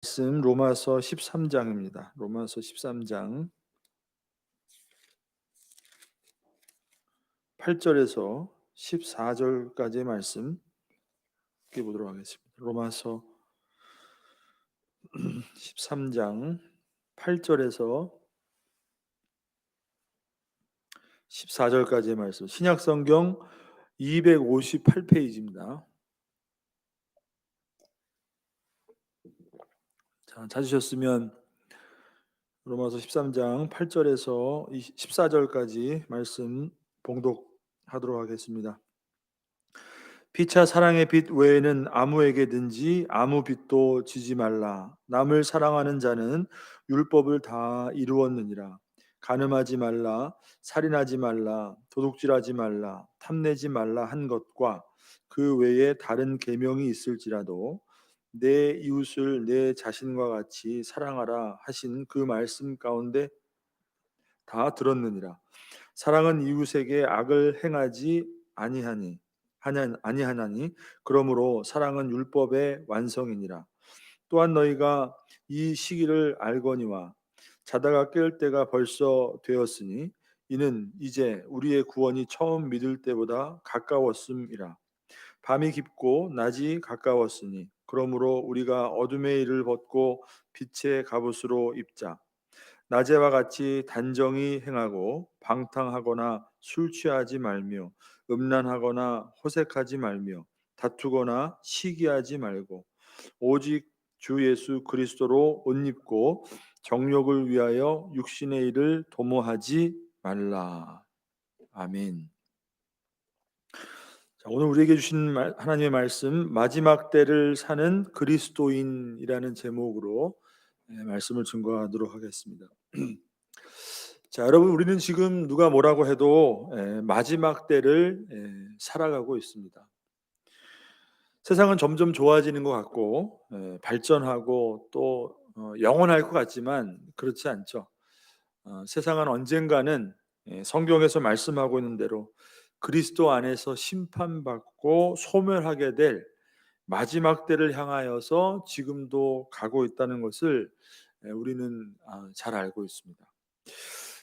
말씀 로마서 13장입니다. 로마서 13장 8절에서 14절까지의 말씀 읽어 보도록 하겠습니다. 로마서 13장 8절에서 14절까지의 말씀, 신약 성경 258페이지입니다. 자, 찾으셨으면 로마서 13장 8절에서 14절까지 말씀 봉독하도록 하겠습니다. 피차 사랑의 빛 외에는 아무에게든지 아무 빛도 지지 말라. 남을 사랑하는 자는 율법을 다 이루었느니라. 간음하지 말라, 살인하지 말라, 도둑질하지 말라, 탐내지 말라 한 것과 그 외에 다른 계명이 있을지라도 내 이웃을 내 자신과 같이 사랑하라 하신 그 말씀 가운데 다 들었느니라. 사랑은 이웃에게 악을 행하지 아니하나니 그러므로 사랑은 율법의 완성이니라. 또한 너희가 이 시기를 알거니와 자다가 깨을 때가 벌써 되었으니 이는 이제 우리의 구원이 처음 믿을 때보다 가까웠음이라. 밤이 깊고 낮이 가까웠으니 그러므로 우리가 어둠의 일을 벗고 빛의 갑옷으로 입자. 낮에와 같이 단정히 행하고 방탕하거나 술 취하지 말며 음란하거나 호색하지 말며 다투거나 시기하지 말고 오직 주 예수 그리스도로 옷 입고 정욕을 위하여 육신의 일을 도모하지 말라. 아멘. 자, 오늘 우리에게 주신 하나님의 말씀, 마지막 때를 사는 그리스도인이라는 제목으로 말씀을 증거하도록 하겠습니다. 자, 여러분, 우리는 지금 누가 뭐라고 해도 마지막 때를 살아가고 있습니다. 세상은 점점 좋아지는 것 같고 발전하고 또 영원할 것 같지만 그렇지 않죠. 세상은 언젠가는 성경에서 말씀하고 있는 대로 그리스도 안에서 심판받고 소멸하게 될 마지막 때를 향하여서 지금도 가고 있다는 것을 우리는 잘 알고 있습니다.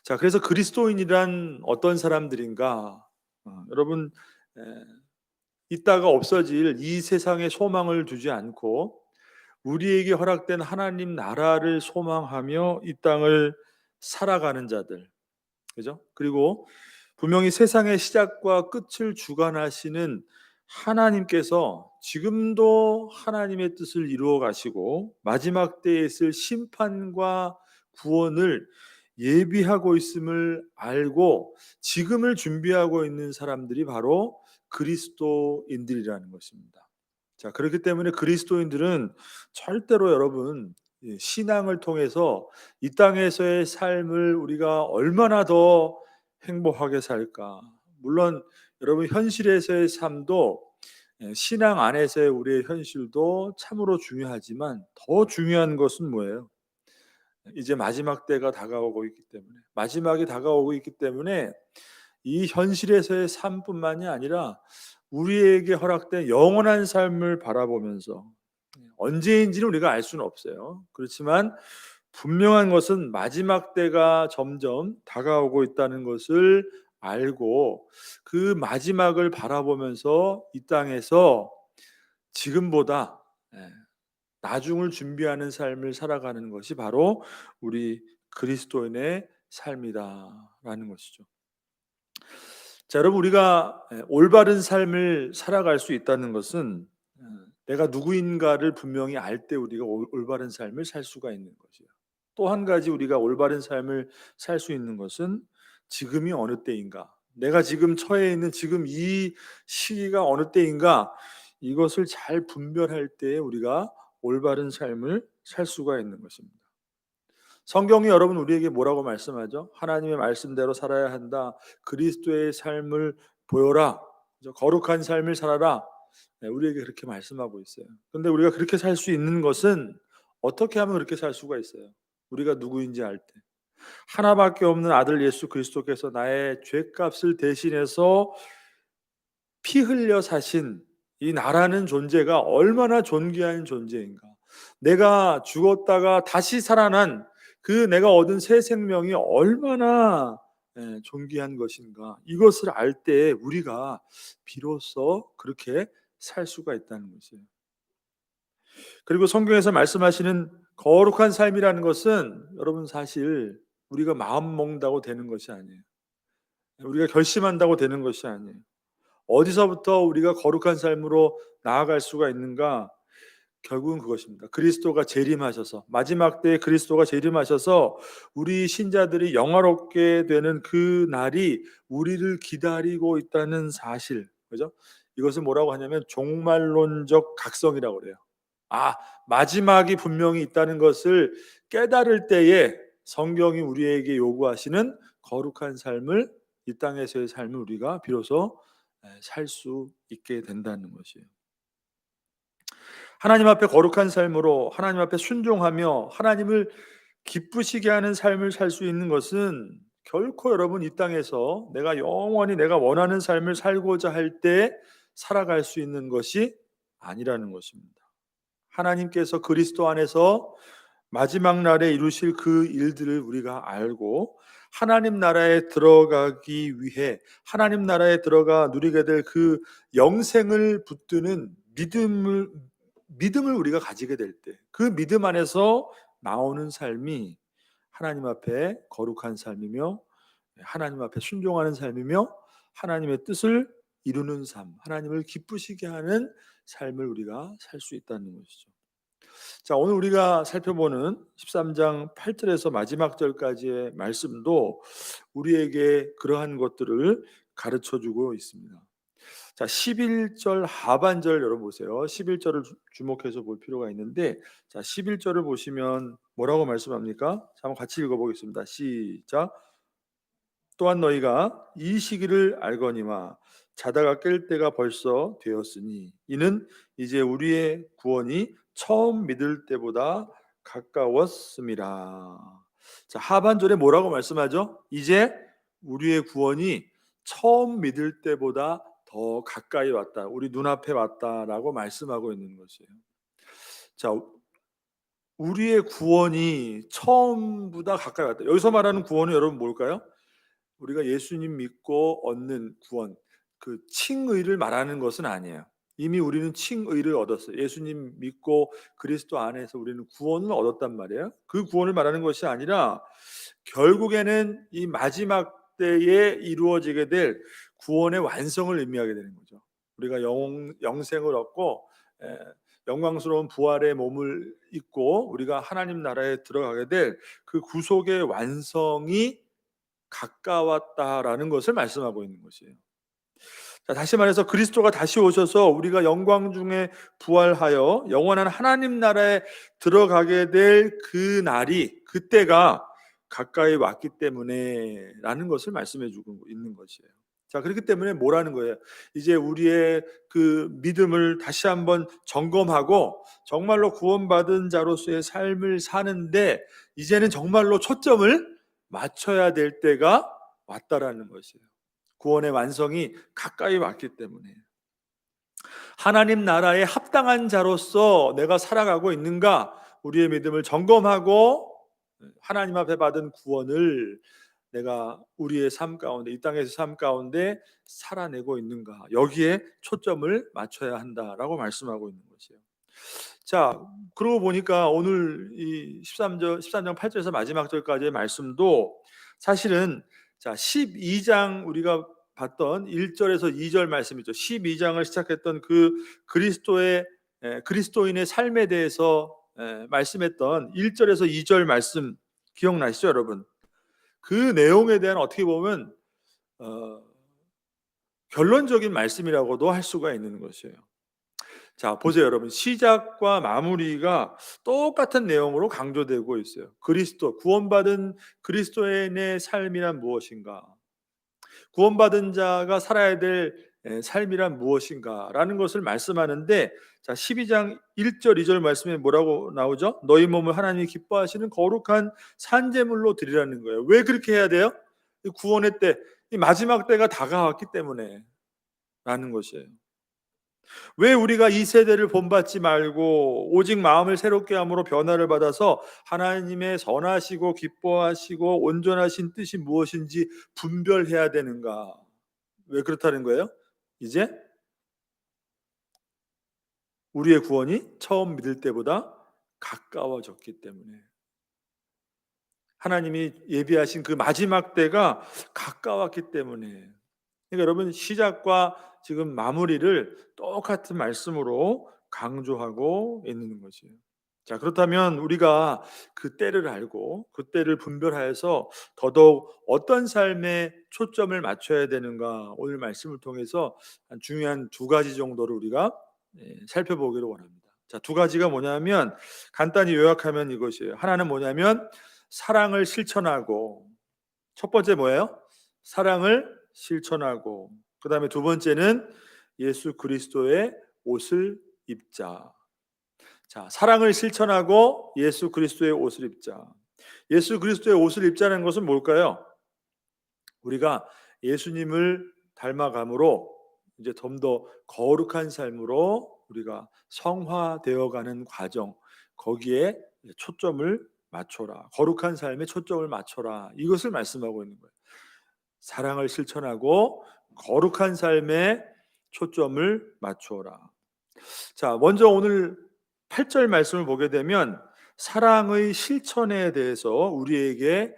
자, 그래서 그리스도인이란 어떤 사람들인가? 여러분, 에, 있다가 없어질 이 세상에 소망을 두지 않고 우리에게 허락된 하나님 나라를 소망하며 이 땅을 살아가는 자들, 그죠? 그리고 분명히 세상의 시작과 끝을 주관하시는 하나님께서 지금도 하나님의 뜻을 이루어 가시고 마지막 때에 있을 심판과 구원을 예비하고 있음을 알고 지금을 준비하고 있는 사람들이 바로 그리스도인들이라는 것입니다. 자, 그렇기 때문에 그리스도인들은 절대로 여러분 신앙을 통해서 이 땅에서의 삶을 우리가 얼마나 더 행복하게 살까? 물론 여러분 현실에서의 삶도 신앙 안에서의 우리의 현실도 참으로 중요하지만 더 중요한 것은 뭐예요? 이제 마지막 때가 다가오고 있기 때문에 마지막이 다가오고 있기 때문에 이 현실에서의 삶뿐만이 아니라 우리에게 허락된 영원한 삶을 바라보면서 언제인지는 우리가 알 수는 없어요. 그렇지만 분명한 것은 마지막 때가 점점 다가오고 있다는 것을 알고 그 마지막을 바라보면서 이 땅에서 지금보다 나중을 준비하는 삶을 살아가는 것이 바로 우리 그리스도인의 삶이다라는 것이죠. 자, 여러분, 우리가 올바른 삶을 살아갈 수 있다는 것은 내가 누구인가를 분명히 알 때 우리가 올바른 삶을 살 수가 있는 거죠. 또 한 가지 우리가 올바른 삶을 살 수 있는 것은 지금이 어느 때인가, 내가 지금 처해 있는 지금 이 시기가 어느 때인가, 이것을 잘 분별할 때 우리가 올바른 삶을 살 수가 있는 것입니다. 성경이 여러분 우리에게 뭐라고 말씀하죠? 하나님의 말씀대로 살아야 한다. 그리스도의 삶을 보여라. 거룩한 삶을 살아라. 우리에게 그렇게 말씀하고 있어요. 그런데 우리가 그렇게 살 수 있는 것은 어떻게 하면 그렇게 살 수가 있어요? 우리가 누구인지 알 때. 하나밖에 없는 아들 예수 그리스도께서 나의 죄값을 대신해서 피 흘려 사신 이 나라는 존재가 얼마나 존귀한 존재인가. 내가 죽었다가 다시 살아난 그 내가 얻은 새 생명이 얼마나 존귀한 것인가, 이것을 알 때 우리가 비로소 그렇게 살 수가 있다는 것이에요. 그리고 성경에서 말씀하시는 거룩한 삶이라는 것은 여러분 사실 우리가 마음 먹는다고 되는 것이 아니에요. 우리가 결심한다고 되는 것이 아니에요. 어디서부터 우리가 거룩한 삶으로 나아갈 수가 있는가? 결국은 그것입니다. 그리스도가 재림하셔서, 마지막 때에 그리스도가 재림하셔서 우리 신자들이 영화롭게 되는 그 날이 우리를 기다리고 있다는 사실, 그죠? 이것을 뭐라고 하냐면 종말론적 각성이라고 그래요. 아, 마지막이 분명히 있다는 것을 깨달을 때에 성경이 우리에게 요구하시는 거룩한 삶을, 이 땅에서의 삶을 우리가 비로소 살 수 있게 된다는 것이에요. 하나님 앞에 거룩한 삶으로 하나님 앞에 순종하며 하나님을 기쁘시게 하는 삶을 살 수 있는 것은 결코 여러분 이 땅에서 내가 영원히 내가 원하는 삶을 살고자 할 때 살아갈 수 있는 것이 아니라는 것입니다. 하나님께서 그리스도 안에서 마지막 날에 이루실 그 일들을 우리가 알고 하나님 나라에 들어가기 위해 하나님 나라에 들어가 누리게 될 그 영생을 붙드는 믿음을 우리가 가지게 될 때, 그 믿음 안에서 나오는 삶이 하나님 앞에 거룩한 삶이며 하나님 앞에 순종하는 삶이며 하나님의 뜻을 이루는 삶, 하나님을 기쁘시게 하는 삶을 우리가 살 수 있다는 것이죠. 자, 오늘 우리가 살펴보는 13장 8절에서 마지막 절까지의 말씀도 우리에게 그러한 것들을 가르쳐 주고 있습니다. 자, 11절 하반절 여러분 보세요. 11절을 주목해서 볼 필요가 있는데, 자, 11절을 보시면 뭐라고 말씀합니까? 자, 한번 같이 읽어보겠습니다. 시작. 또한 너희가 이 시기를 알거니와 자다가 깰 때가 벌써 되었으니 이는 이제 우리의 구원이 처음 믿을 때보다 가까웠음이라. 자, 하반절에 뭐라고 말씀하죠? 이제 우리의 구원이 처음 믿을 때보다 더 가까이 왔다, 우리 눈앞에 왔다라고 말씀하고 있는 것이에요. 자, 우리의 구원이 처음보다 가까이 왔다. 여기서 말하는 구원은 여러분 뭘까요? 우리가 예수님 믿고 얻는 구원, 그 칭의를 말하는 것은 아니에요. 이미 우리는 칭의를 얻었어요. 예수님 믿고 그리스도 안에서 우리는 구원을 얻었단 말이에요. 그 구원을 말하는 것이 아니라 결국에는 이 마지막 때에 이루어지게 될 구원의 완성을 의미하게 되는 거죠. 우리가 영생을 얻고 영광스러운 부활의 몸을 입고 우리가 하나님 나라에 들어가게 될 그 구속의 완성이 가까웠다라는 것을 말씀하고 있는 것이에요. 자, 다시 말해서 그리스도가 다시 오셔서 우리가 영광 중에 부활하여 영원한 하나님 나라에 들어가게 될 그 날이, 그때가 가까이 왔기 때문에 라는 것을 말씀해 주고 있는 것이에요. 자, 그렇기 때문에 뭐라는 거예요? 이제 우리의 그 믿음을 다시 한번 점검하고 정말로 구원받은 자로서의 삶을 사는데 이제는 정말로 초점을 맞춰야 될 때가 왔다라는 것이에요. 구원의 완성이 가까이 왔기 때문에 하나님 나라에 합당한 자로서 내가 살아가고 있는가, 우리의 믿음을 점검하고 하나님 앞에 받은 구원을 내가 우리의 삶 가운데, 이 땅에서 삶 가운데 살아내고 있는가, 여기에 초점을 맞춰야 한다라고 말씀하고 있는 것이에요. 자, 그러고 보니까 오늘 이 13장 8절에서 마지막 절까지의 말씀도 사실은, 자, 12장 우리가 봤던 1절에서 2절 말씀이죠. 12장을 시작했던 그 그리스도인의 삶에 대해서 말씀했던 1절에서 2절 말씀 기억나시죠, 여러분? 그 내용에 대한 어떻게 보면 결론적인 말씀이라고도 할 수가 있는 것이에요. 자, 보세요, 여러분. 시작과 마무리가 똑같은 내용으로 강조되고 있어요. 그리스도, 구원받은 그리스도인의 삶이란 무엇인가? 구원받은 자가 살아야 될 삶이란 무엇인가? 라는 것을 말씀하는데, 자, 12장 1절, 2절 말씀에 뭐라고 나오죠? 너희 몸을 하나님이 기뻐하시는 거룩한 산제물로 드리라는 거예요. 왜 그렇게 해야 돼요? 구원의 때, 이 마지막 때가 다가왔기 때문에 라는 것이에요. 왜 우리가 이 세대를 본받지 말고 오직 마음을 새롭게 함으로 변화를 받아서 하나님의 선하시고 기뻐하시고 온전하신 뜻이 무엇인지 분별해야 되는가? 왜 그렇다는 거예요? 이제 우리의 구원이 처음 믿을 때보다 가까워졌기 때문에, 하나님이 예비하신 그 마지막 때가 가까웠기 때문에. 그러니까 여러분, 시작과 지금 마무리를 똑같은 말씀으로 강조하고 있는 것이에요. 자, 그렇다면 우리가 그 때를 알고 그 때를 분별하여서 더더욱 어떤 삶에 초점을 맞춰야 되는가, 오늘 말씀을 통해서 한 중요한 두 가지 정도를 우리가 살펴보기를 원합니다. 자, 두 가지가 뭐냐면 간단히 요약하면 이것이에요. 하나는 뭐냐면 사랑을 실천하고, 첫 번째 뭐예요? 사랑을 실천하고, 그 다음에 두 번째는 예수 그리스도의 옷을 입자. 자, 사랑을 실천하고 예수 그리스도의 옷을 입자. 예수 그리스도의 옷을 입자는 것은 뭘까요? 우리가 예수님을 닮아감으로 이제 좀 더 거룩한 삶으로 우리가 성화되어가는 과정, 거기에 초점을 맞춰라. 거룩한 삶에 초점을 맞춰라. 이것을 말씀하고 있는 거예요. 사랑을 실천하고 거룩한 삶에 초점을 맞추어라. 자, 먼저 오늘 8절 말씀을 보게 되면 사랑의 실천에 대해서 우리에게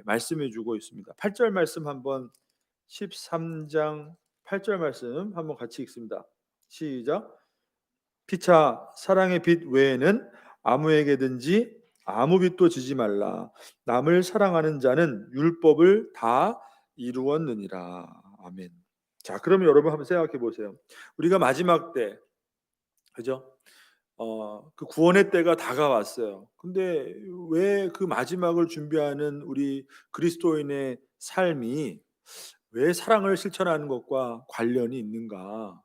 말씀해 주고 있습니다. 8절 말씀 한번, 13장 8절 말씀 한번 같이 읽습니다. 시작. 피차 사랑의 빛 외에는 아무에게든지 아무 빚도 지지 말라. 남을 사랑하는 자는 율법을 다 이루었느니라. 아멘. 자, 그러면 여러분 한번 생각해 보세요. 우리가 마지막 때, 그죠? 그 구원의 때가 다가왔어요. 근데 왜 그 마지막을 준비하는 우리 그리스도인의 삶이 왜 사랑을 실천하는 것과 관련이 있는가?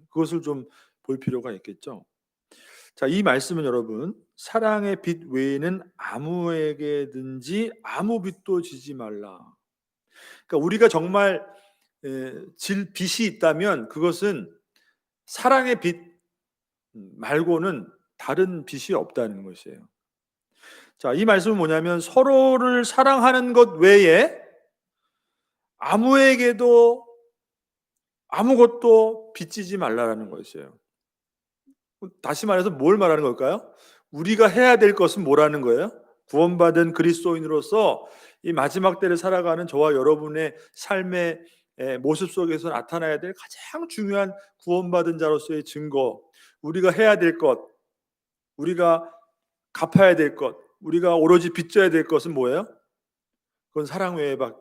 그것을 좀 볼 필요가 있겠죠. 자, 이 말씀은 여러분, 사랑의 빛 외에는 아무에게든지 아무 빚도 지지 말라. 그러니까 우리가 정말 질 빚이 있다면 그것은 사랑의 빛 말고는 다른 빚이 없다는 것이에요. 자, 이 말씀은 뭐냐면 서로를 사랑하는 것 외에 아무에게도 아무것도 빚지지 말라라는 것이에요. 다시 말해서 뭘 말하는 걸까요? 우리가 해야 될 것은 뭐라는 거예요? 구원받은 그리스도인으로서 이 마지막 때를 살아가는 저와 여러분의 삶의 모습 속에서 나타나야 될 가장 중요한 구원받은 자로서의 증거, 우리가 해야 될 것, 우리가 갚아야 될 것, 우리가 오로지 빚져야 될 것은 뭐예요? 그건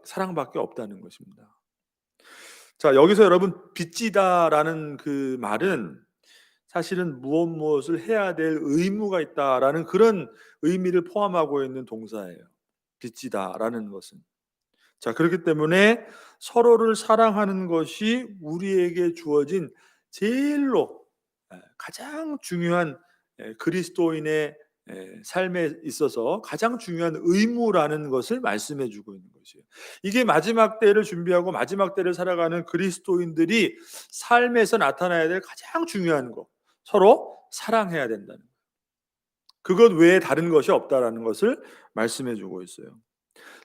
사랑밖에 없다는 것입니다. 자, 여기서 여러분, 빚지다라는 그 말은 사실은 무엇을 해야 될 의무가 있다라는 그런 의미를 포함하고 있는 동사예요. 빚지다라는 것은. 자, 그렇기 때문에 서로를 사랑하는 것이 우리에게 주어진 제일로 가장 중요한 그리스도인의 삶에 있어서 가장 중요한 의무라는 것을 말씀해 주고 있는 것이에요. 이게 마지막 때를 준비하고 마지막 때를 살아가는 그리스도인들이 삶에서 나타나야 될 가장 중요한 것, 서로 사랑해야 된다는 것. 그것 외에 다른 것이 없다라는 것을 말씀해 주고 있어요.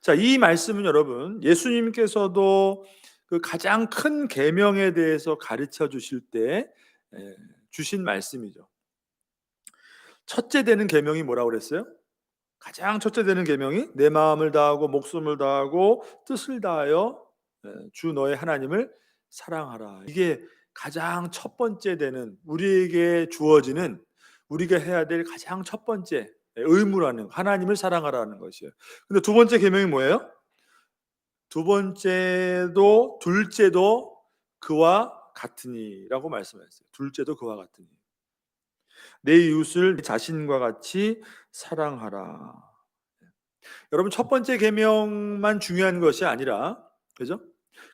자, 이 말씀은 여러분, 예수님께서도 그 가장 큰 계명에 대해서 가르쳐 주실 때 주신 말씀이죠. 첫째 되는 계명이 뭐라고 그랬어요? 가장 첫째 되는 계명이 내 마음을 다하고 목숨을 다하고 뜻을 다하여 주 너의 하나님을 사랑하라. 이게 가장 첫 번째 되는, 우리에게 주어지는, 우리가 해야 될 가장 첫 번째 의무라는, 하나님을 사랑하라는 것이에요. 근데 두 번째 계명이 뭐예요? 두 번째도 둘째도 그와 같으니라고 말씀하셨어요. 둘째도 그와 같으니. 내 이웃을 네 자신과 같이 사랑하라. 여러분, 첫 번째 계명만 중요한 것이 아니라, 그죠?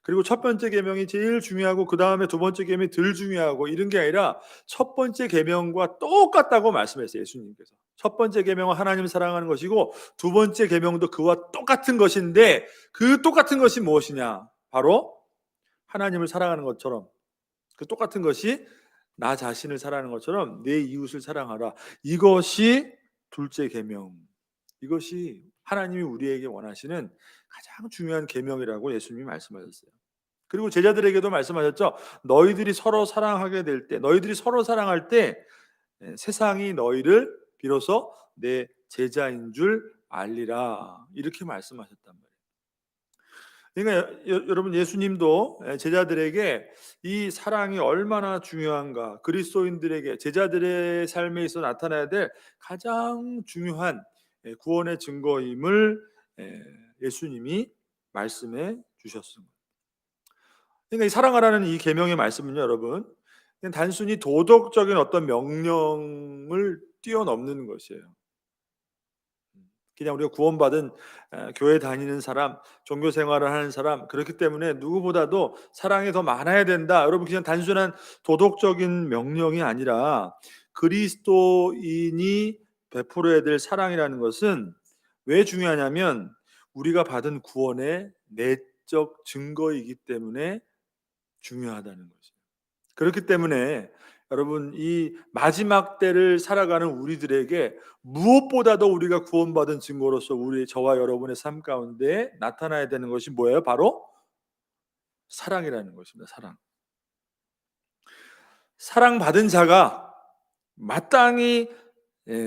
그리고 첫 번째 계명이 제일 중요하고 그 다음에 두 번째 계명이 덜 중요하고 이런 게 아니라 첫 번째 계명과 똑같다고 말씀했어요, 예수님께서. 첫 번째 계명은 하나님을 사랑하는 것이고 두 번째 계명도 그와 똑같은 것인데, 그 똑같은 것이 무엇이냐? 바로 하나님을 사랑하는 것처럼 그 똑같은 것이 나 자신을 사랑하는 것처럼 내 이웃을 사랑하라. 이것이 둘째 계명. 이것이 하나님이 우리에게 원하시는 가장 중요한 계명이라고 예수님이 말씀하셨어요. 그리고 제자들에게도 말씀하셨죠. 너희들이 서로 사랑하게 될 때, 너희들이 서로 사랑할 때 세상이 너희를 비로소 내 제자인 줄 알리라. 이렇게 말씀하셨단 말이에요. 그러니까 여러분, 예수님도 제자들에게 이 사랑이 얼마나 중요한가, 그리스도인들에게 제자들의 삶에 있어 나타나야 될 가장 중요한 구원의 증거임을 예수님이 말씀해 주셨습니다. 그러니까 이 사랑하라는 이 계명의 말씀은요, 여러분, 그냥 단순히 도덕적인 어떤 명령을 뛰어넘는 것이에요. 그냥 우리가 구원받은 교회 다니는 사람, 종교 생활을 하는 사람, 그렇기 때문에 누구보다도 사랑이 더 많아야 된다. 여러분, 그냥 단순한 도덕적인 명령이 아니라 그리스도인이 베풀어야 될 사랑이라는 것은 왜 중요하냐면 우리가 받은 구원의 내적 증거이기 때문에 중요하다는 거죠. 그렇기 때문에 여러분, 이 마지막 때를 살아가는 우리들에게 무엇보다도 우리가 구원받은 증거로서 저와 여러분의 삶 가운데 나타나야 되는 것이 뭐예요? 바로 사랑이라는 것입니다. 사랑받은 자가 마땅히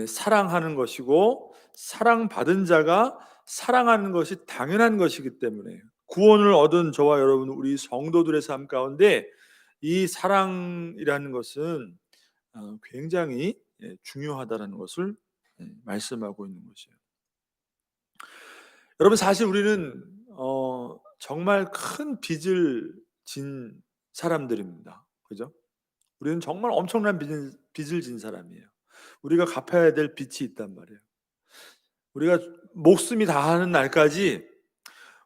사랑하는 것이고, 사랑받은 자가 사랑하는 것이 당연한 것이기 때문에 구원을 얻은 저와 여러분, 우리 성도들의 삶 가운데 이 사랑이라는 것은 굉장히 중요하다는 것을 말씀하고 있는 것이에요. 여러분, 사실 우리는 정말 큰 빚을 진 사람들입니다. 그죠? 우리는 정말 엄청난 빚을 진 사람이에요. 우리가 갚아야 될 빚이 있단 말이에요. 우리가 목숨이 다하는 날까지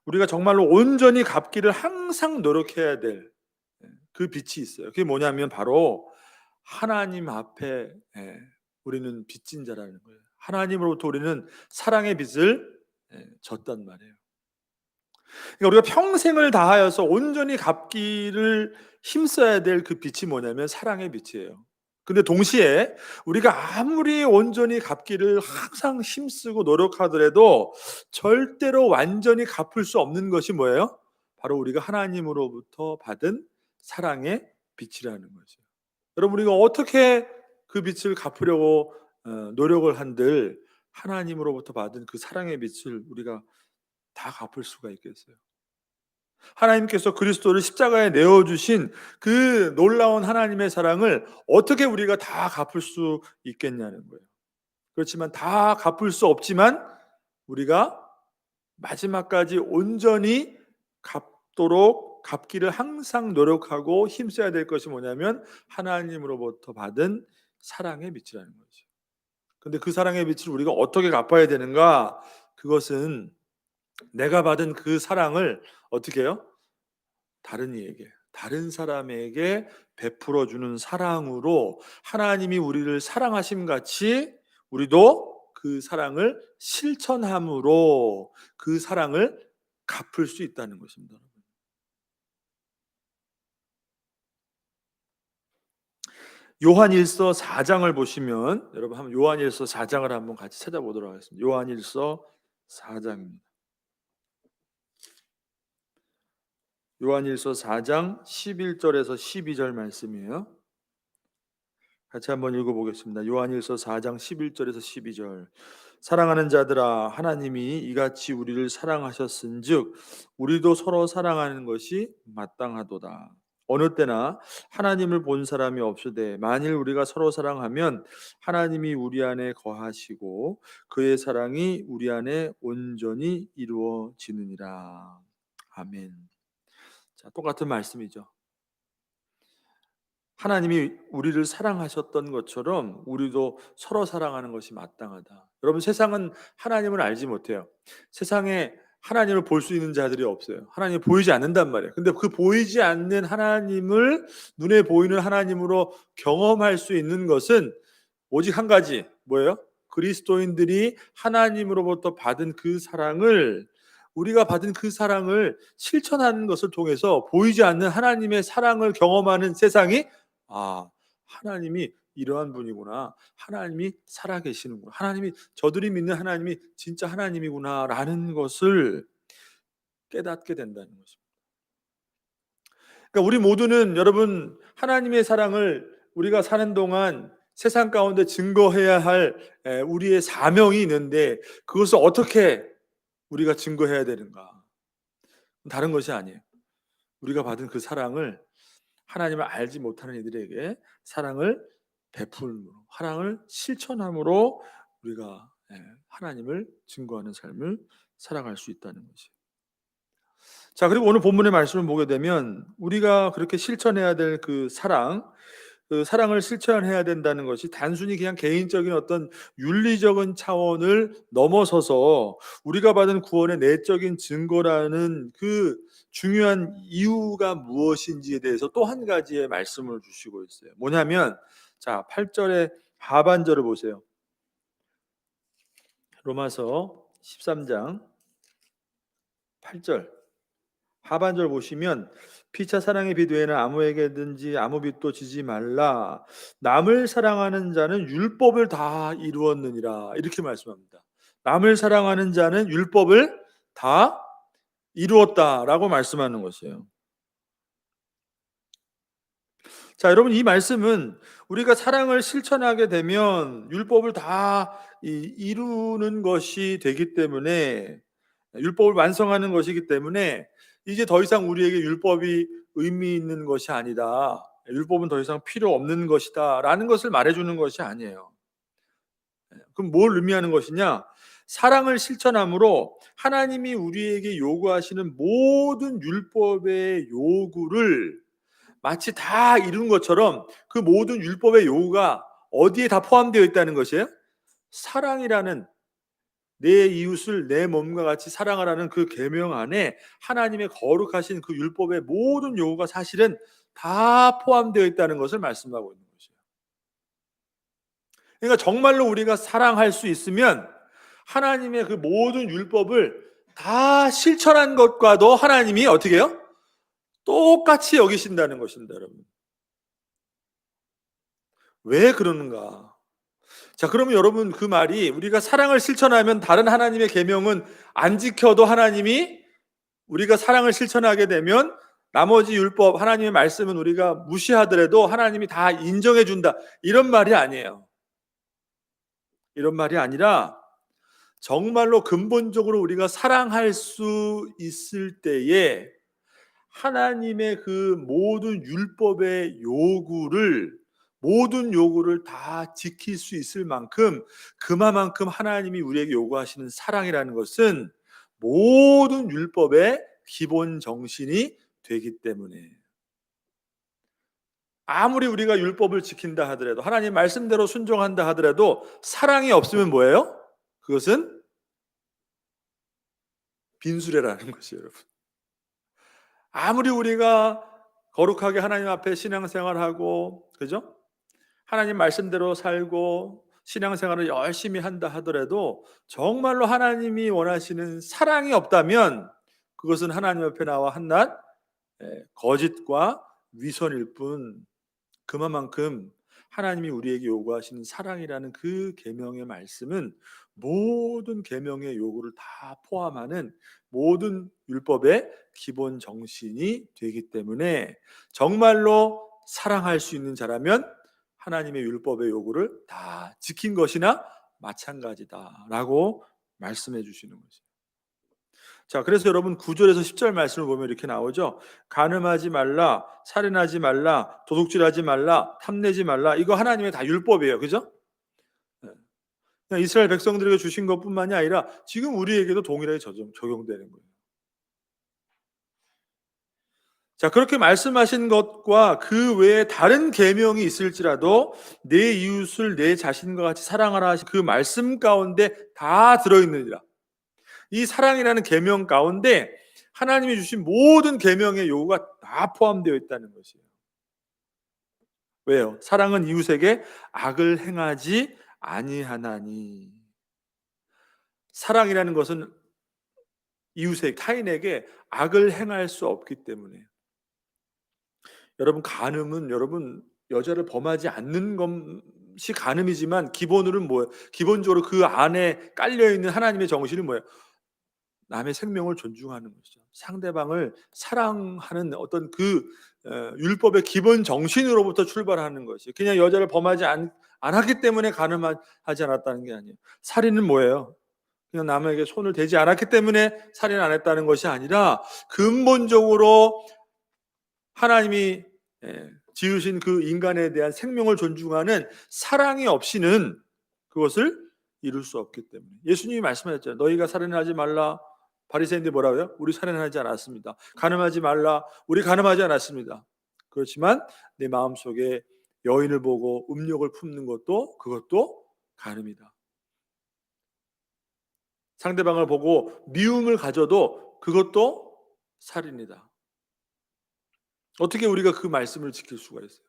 우리가 정말로 온전히 갚기를 항상 노력해야 될 그 빚이 있어요. 그게 뭐냐면 바로 하나님 앞에 우리는 빚진 자라는 거예요. 하나님으로부터 우리는 사랑의 빚을 졌단 말이에요. 그러니까 우리가 평생을 다하여서 온전히 갚기를 힘써야 될 그 빚이 뭐냐면 사랑의 빚이에요. 근데 동시에 우리가 아무리 온전히 갚기를 항상 힘쓰고 노력하더라도 절대로 완전히 갚을 수 없는 것이 뭐예요? 바로 우리가 하나님으로부터 받은 사랑의 빚이라는 거죠. 여러분, 우리가 어떻게 그 빚을 갚으려고 노력을 한들 하나님으로부터 받은 그 사랑의 빚을 우리가 다 갚을 수가 있겠어요? 하나님께서 그리스도를 십자가에 내어주신 그 놀라운 하나님의 사랑을 어떻게 우리가 다 갚을 수 있겠냐는 거예요. 그렇지만 다 갚을 수 없지만 우리가 마지막까지 온전히 갚기를 항상 노력하고 힘써야 될 것이 뭐냐면 하나님으로부터 받은 사랑의 빛이라는 거죠. 근데 그 사랑의 빛을 우리가 어떻게 갚아야 되는가? 그것은 내가 받은 그 사랑을 어떻게 해요? 다른 사람에게 베풀어 주는 사랑으로 하나님이 우리를 사랑하심 같이 우리도 그 사랑을 실천함으로 그 사랑을 갚을 수 있다는 것입니다. 요한일서 4장을 보시면, 여러분 한번 요한일서 4장을 한번 같이 찾아보도록 하겠습니다. 요한일서 4장입니다. 요한일서 4장 11절에서 12절 말씀이에요. 같이 한번 읽어보겠습니다. 요한일서 4장 11절에서 12절. 사랑하는 자들아, 하나님이 이같이 우리를 사랑하셨은즉 우리도 서로 사랑하는 것이 마땅하도다. 어느 때나 하나님을 본 사람이 없으되 만일 우리가 서로 사랑하면 하나님이 우리 안에 거하시고 그의 사랑이 우리 안에 온전히 이루어지느니라. 아멘. 자, 똑같은 말씀이죠. 하나님이 우리를 사랑하셨던 것처럼 우리도 서로 사랑하는 것이 마땅하다. 여러분, 세상은 하나님을 알지 못해요. 세상에 하나님을 볼 수 있는 자들이 없어요. 하나님이 보이지 않는단 말이에요. 근데 그 보이지 않는 하나님을 눈에 보이는 하나님으로 경험할 수 있는 것은 오직 한 가지, 뭐예요? 그리스도인들이 하나님으로부터 받은 그 사랑을, 우리가 받은 그 사랑을 실천하는 것을 통해서 보이지 않는 하나님의 사랑을 경험하는 세상이 하나님이 이러한 분이구나. 하나님이 살아계시는구나. 하나님이 저들이 믿는 하나님이 진짜 하나님이구나라는 것을 깨닫게 된다는 것입니다. 그러니까 우리 모두는 여러분 하나님의 사랑을 우리가 사는 동안 세상 가운데 증거해야 할 우리의 사명이 있는데 그것을 어떻게 우리가 증거해야 되는가? 다른 것이 아니에요. 우리가 받은 그 사랑을 하나님을 알지 못하는 이들에게 사랑을 베풀므로, 사랑을 실천함으로 우리가 하나님을 증거하는 삶을 살아갈 수 있다는 것이에요. 자, 그리고 오늘 본문의 말씀을 보게 되면 우리가 그렇게 실천해야 될 그 사랑, 그 사랑을 실천해야 된다는 것이 단순히 그냥 개인적인 어떤 윤리적인 차원을 넘어서서 우리가 받은 구원의 내적인 증거라는 그 중요한 이유가 무엇인지에 대해서 또 한 가지의 말씀을 주시고 있어요. 뭐냐면 자, 8절의 하반절을 보세요. 로마서 13장 8절 하반절 보시면 피차 사랑의 빚 외에는 아무에게든지 아무 빚도 지지 말라. 남을 사랑하는 자는 율법을 다 이루었느니라. 이렇게 말씀합니다. 남을 사랑하는 자는 율법을 다 이루었다라고 말씀하는 것이에요. 자, 여러분 이 말씀은 우리가 사랑을 실천하게 되면 율법을 다 이루는 것이 되기 때문에 율법을 완성하는 것이기 때문에 이제 더 이상 우리에게 율법이 의미 있는 것이 아니다. 율법은 더 이상 필요 없는 것이다. 라는 것을 말해주는 것이 아니에요. 그럼 뭘 의미하는 것이냐? 사랑을 실천함으로 하나님이 우리에게 요구하시는 모든 율법의 요구를 마치 다 이룬 것처럼 그 모든 율법의 요구가 어디에 다 포함되어 있다는 것이에요? 사랑이라는 내 이웃을 내 몸과 같이 사랑하라는 그 계명 안에 하나님의 거룩하신 그 율법의 모든 요구가 사실은 다 포함되어 있다는 것을 말씀하고 있는 것이에요. 그러니까 정말로 우리가 사랑할 수 있으면 하나님의 그 모든 율법을 다 실천한 것과도 하나님이 어떻게 해요? 똑같이 여기신다는 것입니다, 여러분. 왜 그러는가? 자, 그러면 여러분 그 말이 우리가 사랑을 실천하면 다른 하나님의 계명은 안 지켜도 하나님이 우리가 사랑을 실천하게 되면 나머지 율법 하나님의 말씀은 우리가 무시하더라도 하나님이 다 인정해 준다. 이런 말이 아니에요. 이런 말이 아니라 정말로 근본적으로 우리가 사랑할 수 있을 때에 하나님의 그 모든 요구를 다 지킬 수 있을 만큼 그만큼 하나님이 우리에게 요구하시는 사랑이라는 것은 모든 율법의 기본 정신이 되기 때문에 아무리 우리가 율법을 지킨다 하더라도 하나님 말씀대로 순종한다 하더라도 사랑이 없으면 뭐예요? 그것은 빈수레라는 것이에요, 여러분. 아무리 우리가 거룩하게 하나님 앞에 신앙생활하고 그죠? 하나님 말씀대로 살고 신앙생활을 열심히 한다 하더라도 정말로 하나님이 원하시는 사랑이 없다면 그것은 하나님 앞에 나와 한낱 거짓과 위선일 뿐 그만큼 하나님이 우리에게 요구하시는 사랑이라는 그 계명의 말씀은 모든 계명의 요구를 다 포함하는 모든 율법의 기본 정신이 되기 때문에 정말로 사랑할 수 있는 자라면 하나님의 율법의 요구를 다 지킨 것이나 마찬가지다라고 말씀해 주시는 거죠. 자, 그래서 여러분 9절에서 10절 말씀을 보면 이렇게 나오죠. 간음하지 말라, 살인하지 말라, 도둑질하지 말라, 탐내지 말라. 이거 하나님의 다 율법이에요. 그죠? 그냥 이스라엘 백성들에게 주신 것뿐만이 아니라 지금 우리에게도 동일하게 적용되는 거예요. 자, 그렇게 말씀하신 것과 그 외에 다른 계명이 있을지라도 내 이웃을 내 자신과 같이 사랑하라 하신 그 말씀 가운데 다 들어있느니라. 이 사랑이라는 계명 가운데 하나님이 주신 모든 계명의 요구가 다 포함되어 있다는 것이에요. 왜요? 사랑은 이웃에게 악을 행하지 아니하나니. 사랑이라는 것은 이웃의 타인에게 악을 행할 수 없기 때문에 여러분 간음은 여러분 여자를 범하지 않는 것이 간음이지만 기본으로는 뭐예요? 기본적으로 그 안에 깔려 있는 하나님의 정신이 뭐예요? 남의 생명을 존중하는 것이죠. 상대방을 사랑하는 어떤 그 율법의 기본 정신으로부터 출발하는 것이, 그냥 여자를 범하지 않았기 때문에 가늠하지 않았다는 게 아니에요. 살인은 뭐예요? 그냥 남에게 손을 대지 않았기 때문에 살인 안 했다는 것이 아니라 근본적으로 하나님이 지으신 그 인간에 대한 생명을 존중하는 사랑이 없이는 그것을 이룰 수 없기 때문에, 예수님이 말씀하셨잖아요. 너희가 살인하지 말라. 바리새인들이 뭐라고요? 우리 살인하지 않았습니다. 간음하지 말라. 우리 간음하지 않았습니다. 그렇지만 내 마음속에 여인을 보고 음욕을 품는 것도, 그것도 간음이다. 상대방을 보고 미움을 가져도 그것도 살인이다. 어떻게 우리가 그 말씀을 지킬 수가 있어요?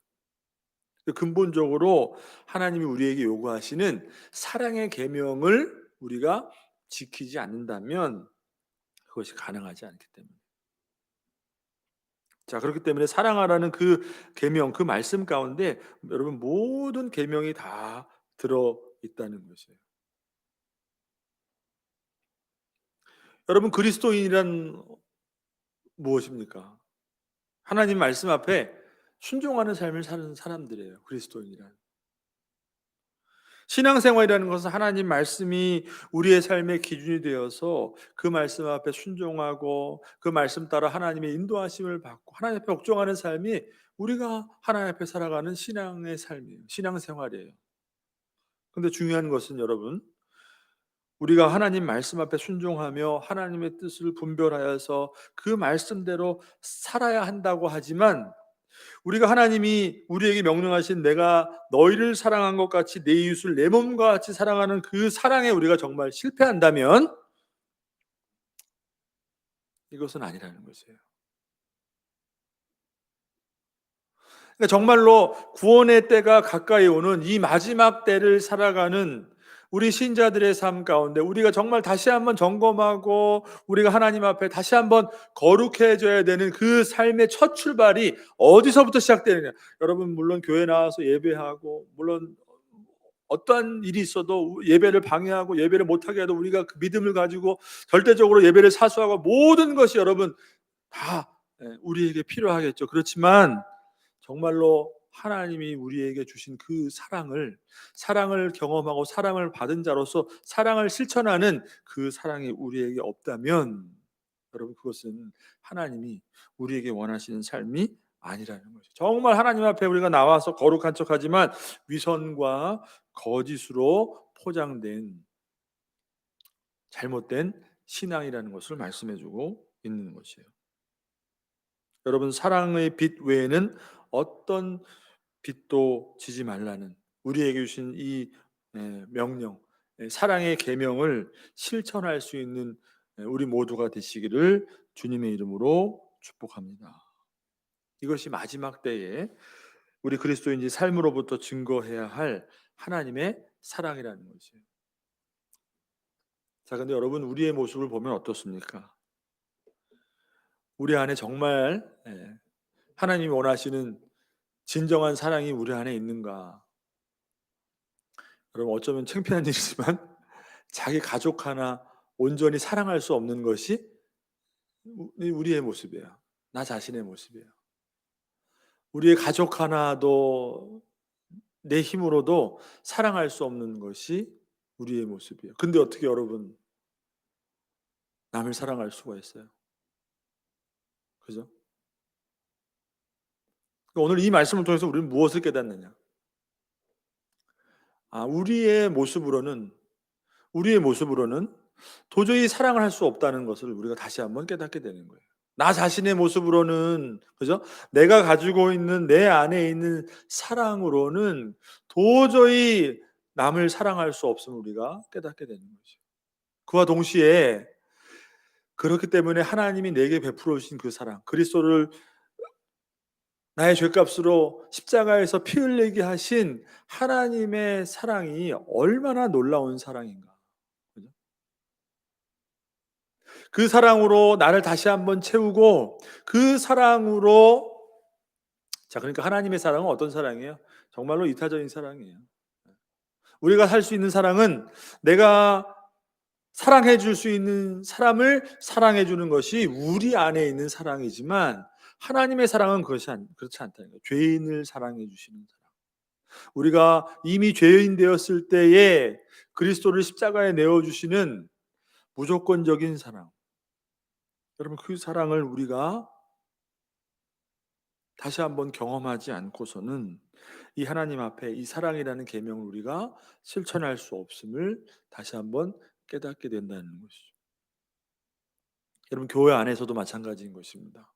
근본적으로 하나님이 우리에게 요구하시는 사랑의 계명을 우리가 지키지 않는다면 그것이 가능하지 않기 때문에. 자, 그렇기 때문에 사랑하라는 그 계명, 그 말씀 가운데 여러분 모든 계명이 다 들어 있다는 것이에요. 여러분, 그리스도인이란 무엇입니까? 하나님 말씀 앞에 순종하는 삶을 사는 사람들이에요. 그리스도인이란. 신앙생활이라는 것은 하나님 말씀이 우리의 삶의 기준이 되어서 그 말씀 앞에 순종하고 그 말씀 따라 하나님의 인도하심을 받고 하나님 앞에 옥종하는 삶이 우리가 하나님 앞에 살아가는 신앙의 삶이에요. 신앙생활이에요. 근데 중요한 것은 여러분, 우리가 하나님 말씀 앞에 순종하며 하나님의 뜻을 분별하여서 그 말씀대로 살아야 한다고 하지만, 우리가 하나님이 우리에게 명령하신 내가 너희를 사랑한 것 같이 내 이웃을 내 몸과 같이 사랑하는 그 사랑에 우리가 정말 실패한다면 이것은 아니라는 것이에요. 그러니까 정말로 구원의 때가 가까이 오는 이 마지막 때를 살아가는 우리 신자들의 삶 가운데 우리가 정말 다시 한번 점검하고 우리가 하나님 앞에 다시 한번 거룩해져야 되는 그 삶의 첫 출발이 어디서부터 시작되느냐. 여러분, 물론 교회 나와서 예배하고, 물론 어떠한 일이 있어도 예배를 방해하고 예배를 못하게 해도 우리가 그 믿음을 가지고 절대적으로 예배를 사수하고, 모든 것이 여러분 다 우리에게 필요하겠죠. 그렇지만 정말로 하나님이 우리에게 주신 그 사랑을 경험하고 사랑을 받은 자로서 사랑을 실천하는 그 사랑이 우리에게 없다면 여러분, 그것은 하나님이 우리에게 원하시는 삶이 아니라는 거죠. 정말 하나님 앞에 우리가 나와서 거룩한 척하지만 위선과 거짓으로 포장된 잘못된 신앙이라는 것을 말씀해주고 있는 것이에요. 여러분, 사랑의 빛 외에는 어떤 빛도 지지 말라는 우리에게 주신 이 명령, 사랑의 계명을 실천할 수 있는 우리 모두가 되시기를 주님의 이름으로 축복합니다. 이것이 마지막 때에 우리 그리스도인의 삶으로부터 증거해야 할 하나님의 사랑이라는 것이에요. 자, 근데 여러분, 우리의 모습을 보면 어떻습니까? 우리 안에 정말 하나님이 원하시는 진정한 사랑이 우리 안에 있는가? 여러분, 어쩌면 창피한 일이지만 자기 가족 하나 온전히 사랑할 수 없는 것이 우리의 모습이에요. 나 자신의 모습이에요. 우리의 가족 하나도 내 힘으로도 사랑할 수 없는 것이 우리의 모습이에요. 근데 어떻게 여러분 남을 사랑할 수가 있어요? 그죠? 오늘 이 말씀을 통해서 우리는 무엇을 깨닫느냐? 우리의 모습으로는 도저히 사랑을 할 수 없다는 것을 우리가 다시 한번 깨닫게 되는 거예요. 나 자신의 모습으로는, 그죠? 내가 가지고 있는 내 안에 있는 사랑으로는 도저히 남을 사랑할 수 없음을 우리가 깨닫게 되는 거죠. 그와 동시에 그렇기 때문에 하나님이 내게 베풀어 주신 그 사랑, 그리스도를 나의 죄값으로 십자가에서 피 흘리게 하신 하나님의 사랑이 얼마나 놀라운 사랑인가. 그죠? 그 사랑으로 나를 다시 한번 채우고 그 사랑으로 자, 그러니까 하나님의 사랑은 어떤 사랑이에요? 정말로 이타적인 사랑이에요. 우리가 살 수 있는 사랑은 내가 사랑해 줄 수 있는 사람을 사랑해 주는 것이 우리 안에 있는 사랑이지만, 하나님의 사랑은 그렇지 않다는 거예요. 죄인을 사랑해 주시는 사랑. 우리가 이미 죄인 되었을 때에 그리스도를 십자가에 내어 주시는 무조건적인 사랑. 여러분, 그 사랑을 우리가 다시 한번 경험하지 않고서는 이 하나님 앞에 이 사랑이라는 계명을 우리가 실천할 수 없음을 다시 한번 깨닫게 된다는 것이죠. 여러분, 교회 안에서도 마찬가지인 것입니다.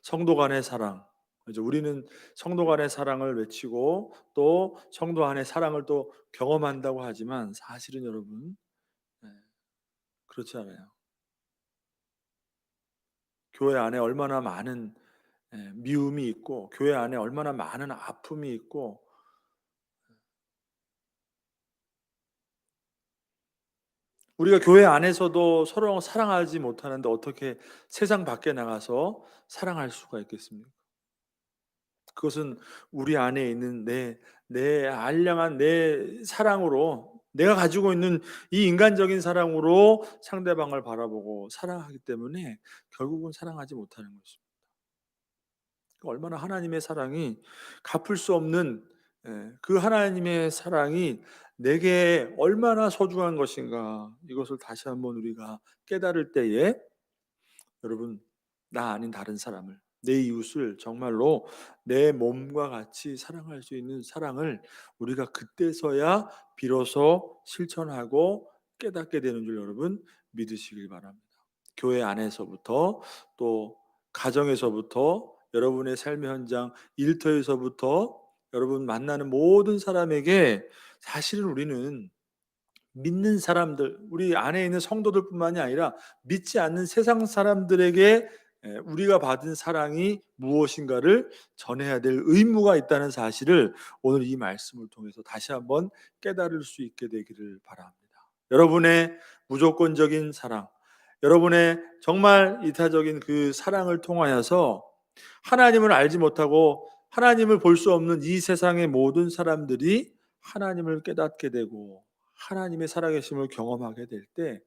성도 간의 사랑. 이제 우리는 성도 간의 사랑을 외치고 또 성도 안의 사랑을 또 경험한다고 하지만, 사실은 여러분, 네, 그렇지 않아요. 교회 안에 얼마나 많은 미움이 있고, 교회 안에 얼마나 많은 아픔이 있고, 우리가 교회 안에서도 서로 사랑하지 못하는데 어떻게 세상 밖에 나가서 사랑할 수가 있겠습니까? 그것은 우리 안에 있는 내 알량한 내 사랑으로, 내가 가지고 있는 이 인간적인 사랑으로 상대방을 바라보고 사랑하기 때문에 결국은 사랑하지 못하는 것입니다. 얼마나 하나님의 사랑이 갚을 수 없는, 그 하나님의 사랑이 내게 얼마나 소중한 것인가, 이것을 다시 한번 우리가 깨달을 때에 여러분, 나 아닌 다른 사람을, 내 이웃을 정말로 내 몸과 같이 사랑할 수 있는 사랑을 우리가 그때서야 비로소 실천하고 깨닫게 되는 줄 여러분 믿으시길 바랍니다. 교회 안에서부터, 또 가정에서부터, 여러분의 삶의 현장 일터에서부터 여러분 만나는 모든 사람에게 사실은 우리는 믿는 사람들, 우리 안에 있는 성도들뿐만이 아니라 믿지 않는 세상 사람들에게 우리가 받은 사랑이 무엇인가를 전해야 될 의무가 있다는 사실을 오늘 이 말씀을 통해서 다시 한번 깨달을 수 있게 되기를 바랍니다. 여러분의 무조건적인 사랑, 여러분의 정말 이타적인 그 사랑을 통하여서 하나님을 알지 못하고 하나님을 볼 수 없는 이 세상의 모든 사람들이 하나님을 깨닫게 되고 하나님의 살아계심을 경험하게 될 때,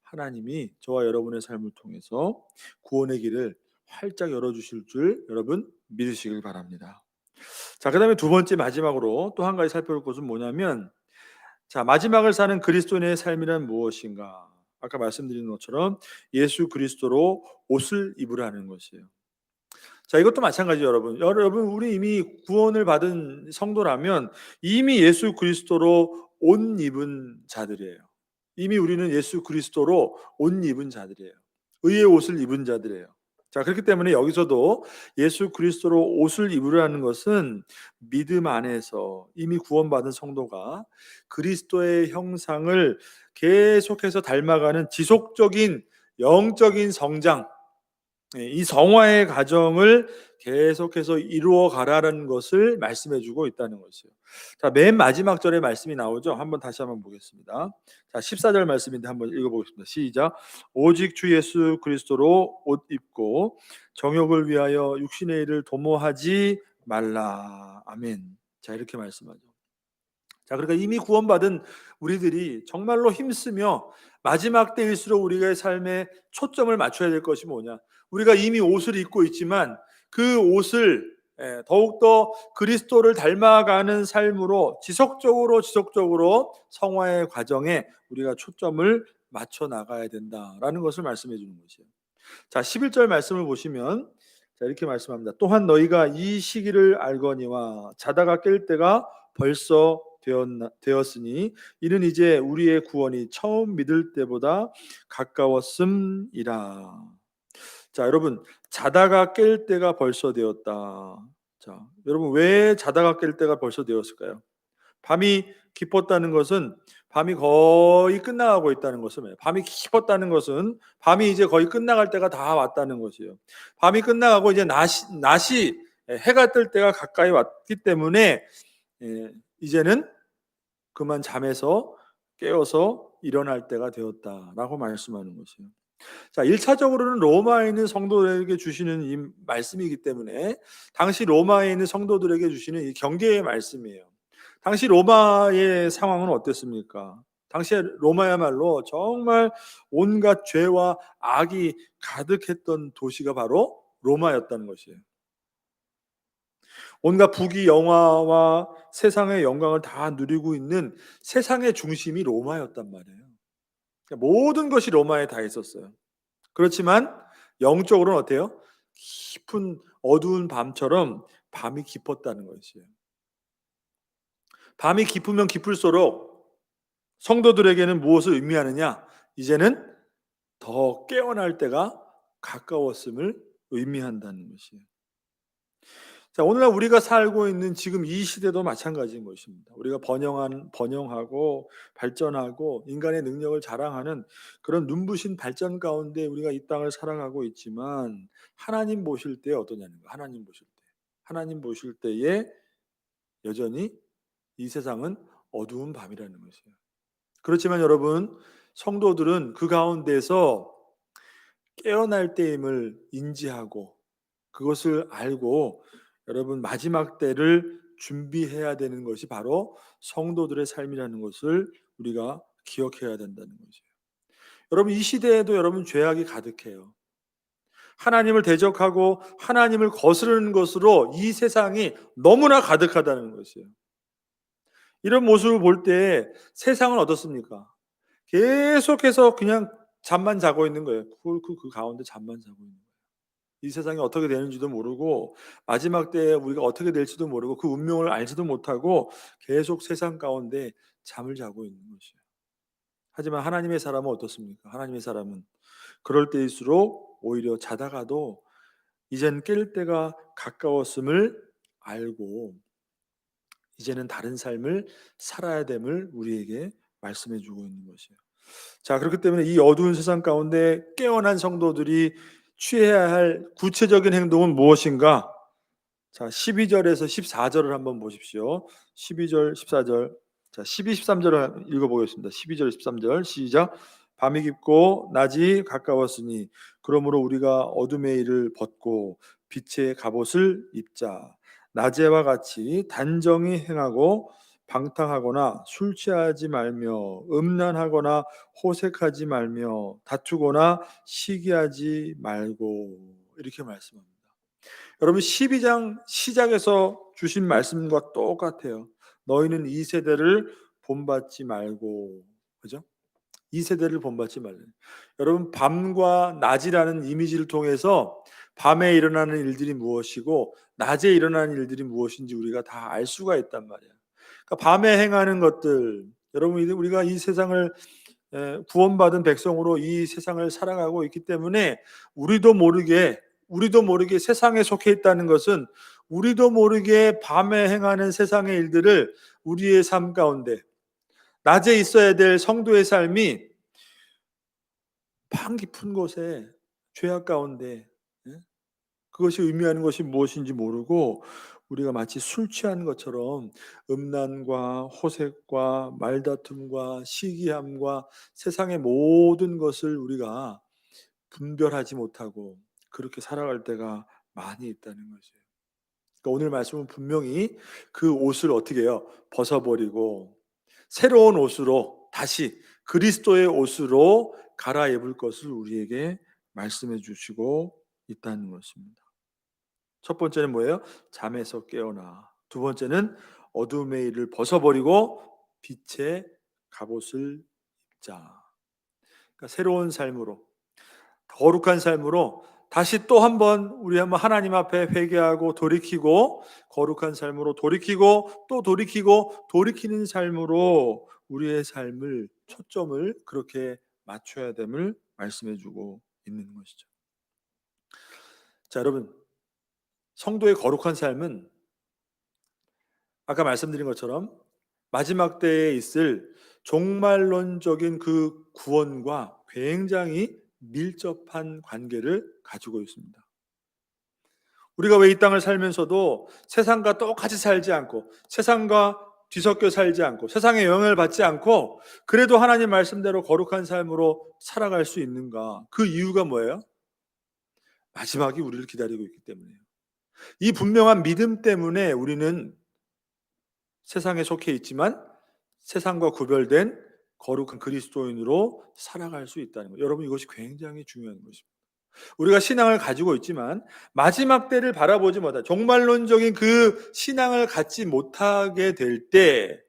하나님이 저와 여러분의 삶을 통해서 구원의 길을 활짝 열어주실 줄 여러분 믿으시길 바랍니다. 자, 그 다음에 두 번째, 마지막으로 또 한 가지 살펴볼 것은 뭐냐면, 자, 마지막을 사는 그리스도인의 삶이란 무엇인가? 아까 말씀드린 것처럼 예수 그리스도로 옷을 입으라는 것이에요. 자, 이것도 마찬가지예요, 여러분. 여러분, 우리 이미 구원을 받은 성도라면 이미 예수 그리스도로 옷 입은 자들이에요. 이미 우리는 예수 그리스도로 옷 입은 자들이에요. 의의 옷을 입은 자들이에요. 자, 그렇기 때문에 여기서도 예수 그리스도로 옷을 입으라는 것은 믿음 안에서 이미 구원받은 성도가 그리스도의 형상을 계속해서 닮아가는 지속적인 영적인 성장, 이 성화의 과정을 계속해서 이루어 가라는 것을 말씀해 주고 있다는 것이에요. 자, 맨 마지막 절에 말씀이 나오죠. 다시 한번 보겠습니다. 자, 14절 말씀인데 한번 읽어보겠습니다. 시작. 오직 주 예수 그리스도로 옷 입고 정욕을 위하여 육신의 일을 도모하지 말라. 아멘. 자, 이렇게 말씀하죠. 자, 그러니까 이미 구원받은 우리들이 정말로 힘쓰며 마지막 때일수록 우리의 삶에 초점을 맞춰야 될 것이 뭐냐? 우리가 이미 옷을 입고 있지만 그 옷을 더욱더 그리스도를 닮아가는 삶으로 지속적으로 성화의 과정에 우리가 초점을 맞춰 나가야 된다라는 것을 말씀해 주는 것이에요. 자, 11절 말씀을 보시면 자, 이렇게 말씀합니다. 또한 너희가 이 시기를 알거니와 자다가 깰 때가 벌써 되었으니 이는 이제 우리의 구원이 처음 믿을 때보다 가까웠음이라. 자, 여러분, 자다가 깰 때가 벌써 되었다. 자, 여러분, 왜 자다가 깰 때가 벌써 되었을까요? 밤이 깊었다는 것은 밤이 거의 끝나가고 있다는 것을, 밤이 깊었다는 것은 밤이 이제 거의 끝나갈 때가 다 왔다는 것이에요. 밤이 끝나가고 이제 낮이 해가 뜰 때가 가까이 왔기 때문에 이제는 그만 잠에서 깨어서 일어날 때가 되었다라고 말씀하는 것이에요. 자, 1차적으로는 로마에 있는 성도들에게 주시는 이 말씀이기 때문에 당시 로마에 있는 성도들에게 주시는 이 경계의 말씀이에요. 당시 로마의 상황은 어땠습니까? 당시에 로마야말로 정말 온갖 죄와 악이 가득했던 도시가 바로 로마였다는 것이에요. 온갖 부귀 영화와 세상의 영광을 다 누리고 있는 세상의 중심이 로마였단 말이에요. 그러니까 모든 것이 로마에 다 있었어요. 그렇지만 영적으로는 어때요? 깊은 어두운 밤처럼 밤이 깊었다는 것이에요. 밤이 깊으면 깊을수록 성도들에게는 무엇을 의미하느냐? 이제는 더 깨어날 때가 가까웠음을 의미한다는 것이에요. 자, 오늘날 우리가 살고 있는 지금 이 시대도 마찬가지인 것입니다. 우리가 번영하고 발전하고 인간의 능력을 자랑하는 그런 눈부신 발전 가운데 우리가 이 땅을 살아가고 있지만 하나님 보실 때 어떠냐는 거예요. 하나님 보실 때. 하나님 보실 때에 여전히 이 세상은 어두운 밤이라는 것이에요. 그렇지만 여러분, 성도들은 그 가운데서 깨어날 때임을 인지하고 그것을 알고 여러분 마지막 때를 준비해야 되는 것이 바로 성도들의 삶이라는 것을 우리가 기억해야 된다는 거죠. 여러분 이 시대에도 여러분 죄악이 가득해요. 하나님을 대적하고 하나님을 거스르는 것으로 이 세상이 너무나 가득하다는 것이에요. 이런 모습을 볼 때 세상은 어떻습니까? 계속해서 그냥 잠만 자고 있는 거예요. 그 가운데 잠만 자고 있는 거예요. 이 세상이 어떻게 되는지도 모르고 마지막 때에 우리가 어떻게 될지도 모르고 그 운명을 알지도 못하고 계속 세상 가운데 잠을 자고 있는 것이에요. 하지만 하나님의 사람은 어떻습니까? 하나님의 사람은 그럴 때일수록 오히려 자다가도 이젠 깰 때가 가까웠음을 알고 이제는 다른 삶을 살아야 됨을 우리에게 말씀해 주고 있는 것이에요. 자, 그렇기 때문에 이 어두운 세상 가운데 깨어난 성도들이 취해야 할 구체적인 행동은 무엇인가? 자, 12절에서 14절을 한번 보십시오. 12절, 14절. 자, 12, 13절을 읽어보겠습니다. 12절, 13절 시작. 밤이 깊고 낮이 가까웠으니 그러므로 우리가 어둠의 일을 벗고 빛의 갑옷을 입자. 낮에와 같이 단정히 행하고 방탕하거나 술 취하지 말며 음란하거나 호색하지 말며 다투거나 시기하지 말고 이렇게 말씀합니다. 여러분 12장 시작에서 주신 말씀과 똑같아요. 너희는 이 세대를 본받지 말고 그죠? 이 세대를 본받지 말래. 여러분 밤과 낮이라는 이미지를 통해서 밤에 일어나는 일들이 무엇이고 낮에 일어나는 일들이 무엇인지 우리가 다 알 수가 있단 말이야. 그러니까 밤에 행하는 것들 여러분 우리가 이 세상을 구원받은 백성으로 이 세상을 살아가고 있기 때문에 우리도 모르게 세상에 속해 있다는 것은 우리도 모르게 밤에 행하는 세상의 일들을 우리의 삶 가운데 낮에 있어야 될 성도의 삶이 밤 깊은 곳에 죄악 가운데 그것이 의미하는 것이 무엇인지 모르고 우리가 마치 술 취한 것처럼 음란과 호색과 말다툼과 시기함과 세상의 모든 것을 우리가 분별하지 못하고 그렇게 살아갈 때가 많이 있다는 것이에요. 그러니까 오늘 말씀은 분명히 그 옷을 어떻게 해요? 벗어버리고 새로운 옷으로 다시 그리스도의 옷으로 갈아입을 것을 우리에게 말씀해 주시고 있다는 것입니다. 첫 번째는 뭐예요? 잠에서 깨어나. 두 번째는 어둠의 일을 벗어버리고 빛의 갑옷을 입자. 그러니까 새로운 삶으로 거룩한 삶으로 다시 또 한번 우리 한번 하나님 앞에 회개하고 돌이키고 거룩한 삶으로 돌이키고 또 돌이키고 돌이키는 삶으로 우리의 삶을 초점을 그렇게 맞춰야 됨을 말씀해 주고 있는 것이죠. 자, 여러분 성도의 거룩한 삶은 아까 말씀드린 것처럼 마지막 때에 있을 종말론적인 그 구원과 굉장히 밀접한 관계를 가지고 있습니다. 우리가 왜 이 땅을 살면서도 세상과 똑같이 살지 않고 세상과 뒤섞여 살지 않고 세상의 영향을 받지 않고 그래도 하나님 말씀대로 거룩한 삶으로 살아갈 수 있는가? 그 이유가 뭐예요? 마지막이 우리를 기다리고 있기 때문이에요. 이 분명한 믿음 때문에 우리는 세상에 속해 있지만 세상과 구별된 거룩한 그리스도인으로 살아갈 수 있다는 거예요. 여러분, 이것이 굉장히 중요한 것입니다. 우리가 신앙을 가지고 있지만 마지막 때를 바라보지 못한 종말론적인 그 신앙을 갖지 못하게 될 때,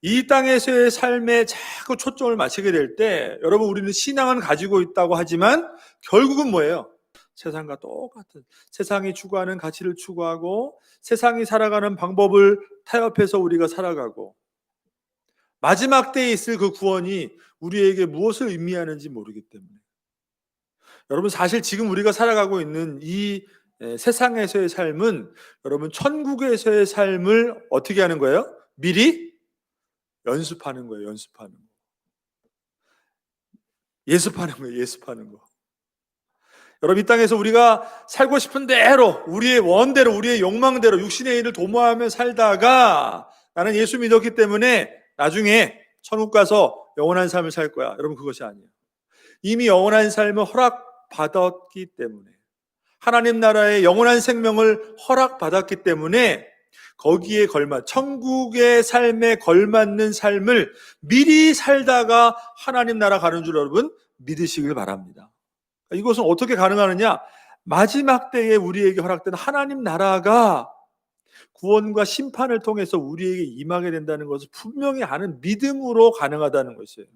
이 땅에서의 삶에 자꾸 초점을 맞추게 될 때, 여러분, 우리는 신앙은 가지고 있다고 하지만 결국은 뭐예요? 세상과 똑같은, 세상이 추구하는 가치를 추구하고 세상이 살아가는 방법을 타협해서 우리가 살아가고, 마지막 때에 있을 그 구원이 우리에게 무엇을 의미하는지 모르기 때문에, 여러분, 사실 지금 우리가 살아가고 있는 이 세상에서의 삶은 여러분 천국에서의 삶을 어떻게 하는 거예요? 미리 연습하는 거예요. 연습하는 거. 예습하는 거예요. 예습하는 거. 여러분, 이 땅에서 우리가 살고 싶은 대로, 우리의 원대로, 우리의 욕망대로 육신의 일을 도모하며 살다가 나는 예수 믿었기 때문에 나중에 천국 가서 영원한 삶을 살 거야. 여러분, 그것이 아니에요. 이미 영원한 삶을 허락받았기 때문에, 하나님 나라의 영원한 생명을 허락받았기 때문에 거기에 걸맞, 천국의 삶에 걸맞는 삶을 미리 살다가 하나님 나라 가는 줄 여러분 믿으시길 바랍니다. 이것은 어떻게 가능하느냐? 마지막 때에 우리에게 허락된 하나님 나라가 구원과 심판을 통해서 우리에게 임하게 된다는 것을 분명히 아는 믿음으로 가능하다는 것이에요.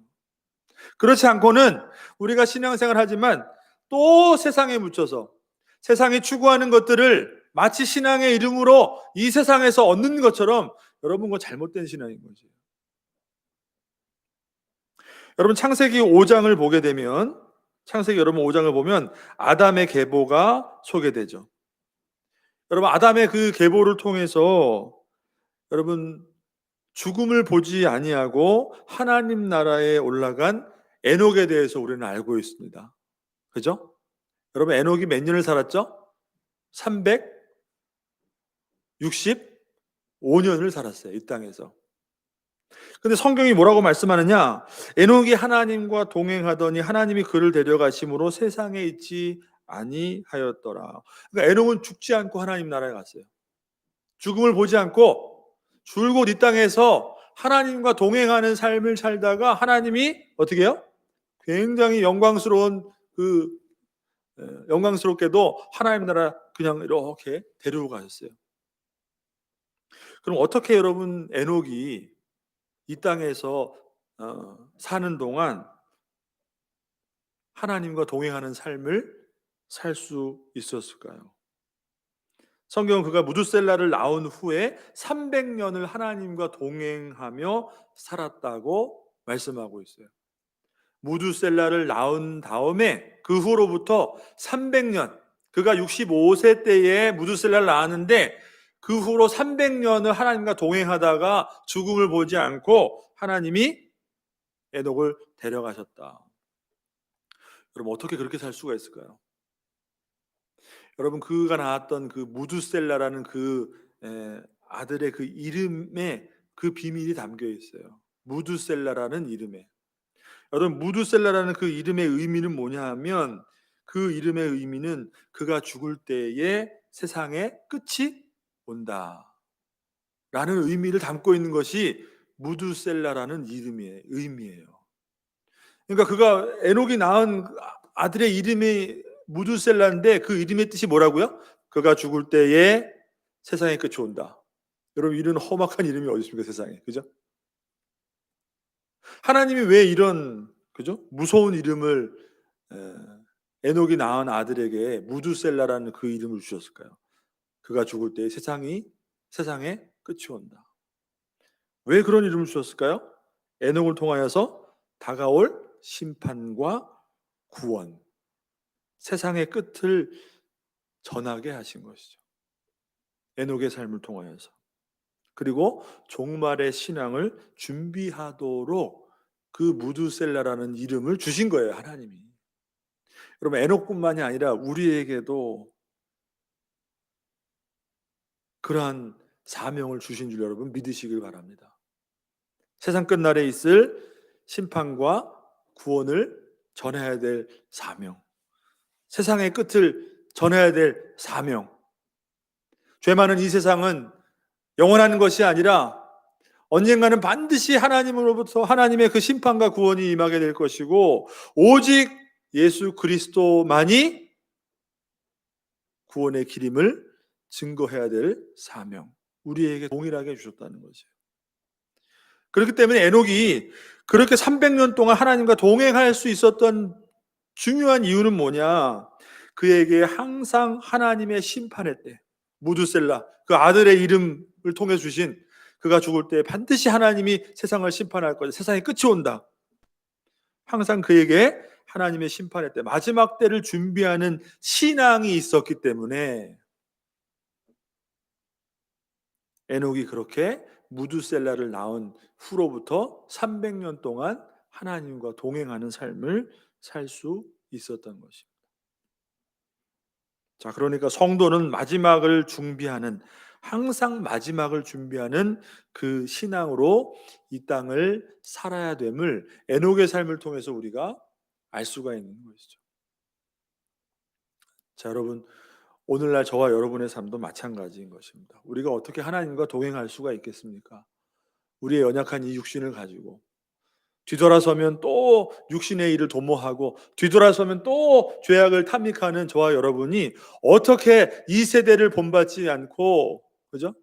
그렇지 않고는 우리가 신앙생활 하지만 또 세상에 묻혀서 세상이 추구하는 것들을 마치 신앙의 이름으로 이 세상에서 얻는 것처럼, 여러분, 그건 잘못된 신앙인 거죠. 여러분, 창세기 5장을 보게 되면, 창세기 여러분 5장을 보면 아담의 계보가 소개되죠. 여러분, 아담의 그 계보를 통해서 여러분 죽음을 보지 아니하고 하나님 나라에 올라간 에녹에 대해서 우리는 알고 있습니다. 그죠? 여러분, 에녹이 몇 년을 살았죠? 365년을 살았어요. 이 땅에서. 근데 성경이 뭐라고 말씀하느냐? 에녹이 하나님과 동행하더니 하나님이 그를 데려가심으로 세상에 있지 아니하였더라. 그러니까 에녹은 죽지 않고 하나님 나라에 갔어요. 죽음을 보지 않고 줄곧 이 땅에서 하나님과 동행하는 삶을 살다가 하나님이 어떻게 해요? 굉장히 영광스럽게도 하나님 나라 그냥 이렇게 데리고 가셨어요. 그럼 어떻게 여러분 에녹이 이 땅에서 사는 동안 하나님과 동행하는 삶을 살 수 있었을까요? 성경은 그가 무두셀라를 낳은 후에 300년을 하나님과 동행하며 살았다고 말씀하고 있어요. 무두셀라를 낳은 다음에 그 후로부터 300년, 그가 65세 때에 무두셀라를 낳았는데 그 후로 300년을 하나님과 동행하다가 죽음을 보지 않고 하나님이 에녹을 데려가셨다. 여러분, 어떻게 그렇게 살 수가 있을까요? 여러분, 그가 낳았던 그 무두셀라라는 그 아들의 그 이름에 그 비밀이 담겨 있어요. 무두셀라라는 이름에. 여러분, 무두셀라라는 그 이름의 의미는 뭐냐 하면, 그 이름의 의미는 그가 죽을 때에 세상의 끝이 온다 라는 의미를 담고 있는 것이 무두셀라라는 이름의 의미예요. 그러니까 그가 에녹이 낳은 아들의 이름이 무두셀라인데 그 이름의 뜻이 뭐라고요? 그가 죽을 때에 세상의 끝이 온다. 여러분, 이런 험악한 이름이 어디 있습니까, 세상에? 그죠? 하나님이 왜 이런, 그죠? 무서운 이름을 에녹이 낳은 아들에게 무두셀라라는 그 이름을 주셨을까요? 그가 죽을 때에 세상의 끝이 온다. 왜 그런 이름을 주셨을까요? 에녹을 통하여서 다가올 심판과 구원, 세상의 끝을 전하게 하신 것이죠. 에녹의 삶을 통하여서. 그리고 종말의 신앙을 준비하도록 그 무두셀라라는 이름을 주신 거예요, 하나님이. 여러분, 에녹뿐만이 아니라 우리에게도 그러한 사명을 주신 줄 여러분 믿으시길 바랍니다. 세상 끝날에 있을 심판과 구원을 전해야 될 사명, 세상의 끝을 전해야 될 사명. 죄 많은 이 세상은 영원한 것이 아니라 언젠가는 반드시 하나님으로부터 하나님의 그 심판과 구원이 임하게 될 것이고, 오직 예수 그리스도만이 구원의 길임을 증거해야 될 사명, 우리에게 동일하게 주셨다는 거죠. 그렇기 때문에 에녹이 그렇게 300년 동안 하나님과 동행할 수 있었던 중요한 이유는 뭐냐? 그에게 항상 하나님의 심판의 때, 무드셀라, 그 아들의 이름을 통해 주신, 그가 죽을 때 반드시 하나님이 세상을 심판할 거다, 세상의 끝이 온다, 항상 그에게 하나님의 심판의 때, 마지막 때를 준비하는 신앙이 있었기 때문에 에녹이 그렇게 무드셀라를 낳은 후로부터 300년 동안 하나님과 동행하는 삶을 살 수 있었던 것입니다. 자, 그러니까 성도는 마지막을 준비하는, 항상 마지막을 준비하는 그 신앙으로 이 땅을 살아야 됨을 에녹의 삶을 통해서 우리가 알 수가 있는 것이죠. 자, 여러분, 오늘날 저와 여러분의 삶도 마찬가지인 것입니다. 우리가 어떻게 하나님과 동행할 수가 있겠습니까? 우리의 연약한 이 육신을 가지고 뒤돌아서면 또 육신의 일을 도모하고 뒤돌아서면 또 죄악을 탐닉하는 저와 여러분이 어떻게 이 세대를 본받지 않고, 그죠?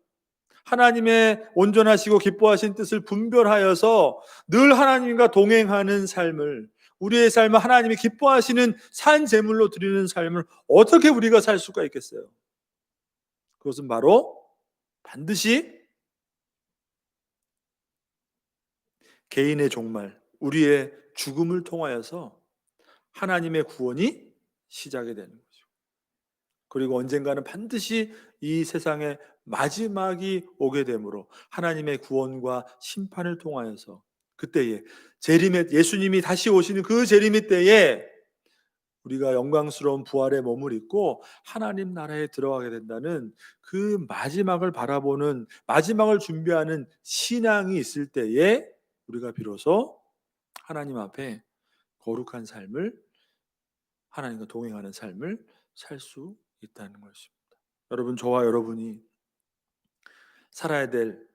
하나님의 온전하시고 기뻐하신 뜻을 분별하여서 늘 하나님과 동행하는 삶을, 우리의 삶을 하나님이 기뻐하시는 산 제물로 드리는 삶을 어떻게 우리가 살 수가 있겠어요? 그것은 바로 반드시 개인의 종말, 우리의 죽음을 통하여서 하나님의 구원이 시작이 되는 거죠. 그리고 언젠가는 반드시 이 세상의 마지막이 오게 되므로 하나님의 구원과 심판을 통하여서 그때에 재림의, 예수님이 다시 오시는 그 재림의 때에 우리가 영광스러운 부활의 몸을 입고 하나님 나라에 들어가게 된다는 그 마지막을 바라보는, 마지막을 준비하는 신앙이 있을 때에 우리가 비로소 하나님 앞에 거룩한 삶을, 하나님과 동행하는 삶을 살 수 있다는 것입니다. 여러분, 저와 여러분이 살아야 될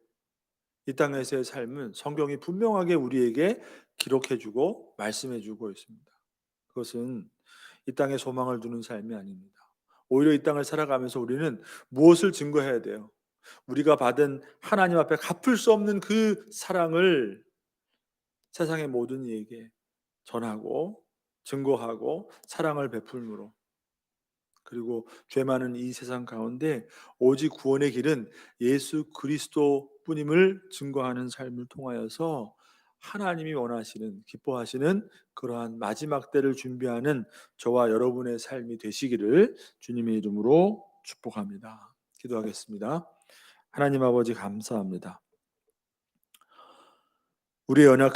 이 땅에서의 삶은 성경이 분명하게 우리에게 기록해주고 말씀해주고 있습니다. 그것은 이 땅에 소망을 두는 삶이 아닙니다. 오히려 이 땅을 살아가면서 우리는 무엇을 증거해야 돼요? 우리가 받은 하나님 앞에 갚을 수 없는 그 사랑을 세상의 모든 이에게 전하고 증거하고 사랑을 베풀므로, 그리고 죄 많은 이 세상 가운데 오직 구원의 길은 예수 그리스도뿐임을 증거하는 삶을 통하여서 하나님이 원하시는, 기뻐하시는 그러한 마지막 때를 준비하는 저와 여러분의 삶이 되시기를 주님의 이름으로 축복합니다. 기도하겠습니다. 하나님 아버지, 감사합니다. 우리의 연약한